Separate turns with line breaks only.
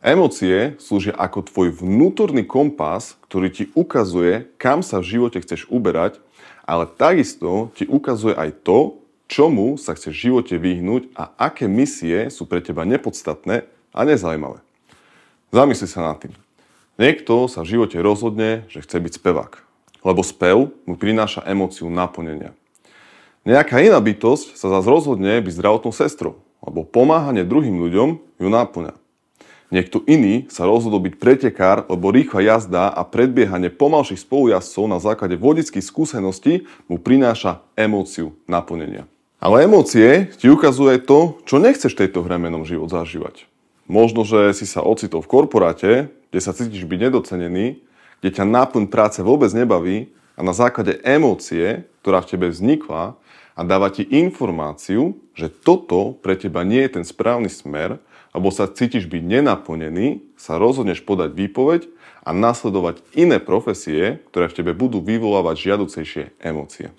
Emócie slúžia ako tvoj vnútorný kompas, ktorý ti ukazuje, kam sa v živote chceš uberať, ale takisto ti ukazuje aj to, čomu sa chceš v živote vyhnúť a aké misie sú pre teba nepodstatné a nezaujímavé. Zamysli sa nad tým. Niekto sa v živote rozhodne, že chce byť spevák, lebo spev mu prináša emóciu naplnenia. Nejaká iná bytosť sa zase rozhodne byť zdravotnou sestrou, lebo pomáhanie druhým ľuďom ju náplňa. Niekto iný sa rozhodol byť pretekár, lebo rýchla jazda a predbiehanie pomalších spolujazdcov na základe vodických skúseností mu prináša emóciu naplnenia. Ale emócie ti ukazuje to, čo nechceš v tejto hremenom život zažívať. Možno, že si sa ocitol v korporáte, kde sa cítiš byť nedocenený, kde ťa náplň práce vôbec nebaví a na základe emócie, ktorá v tebe vznikla a dáva ti informáciu, že toto pre teba nie je ten správny smer, alebo sa cítiš byť nenaplnený, sa rozhodneš podať výpoveď a nasledovať iné profesie, ktoré v tebe budú vyvolávať žiaducejšie emócie.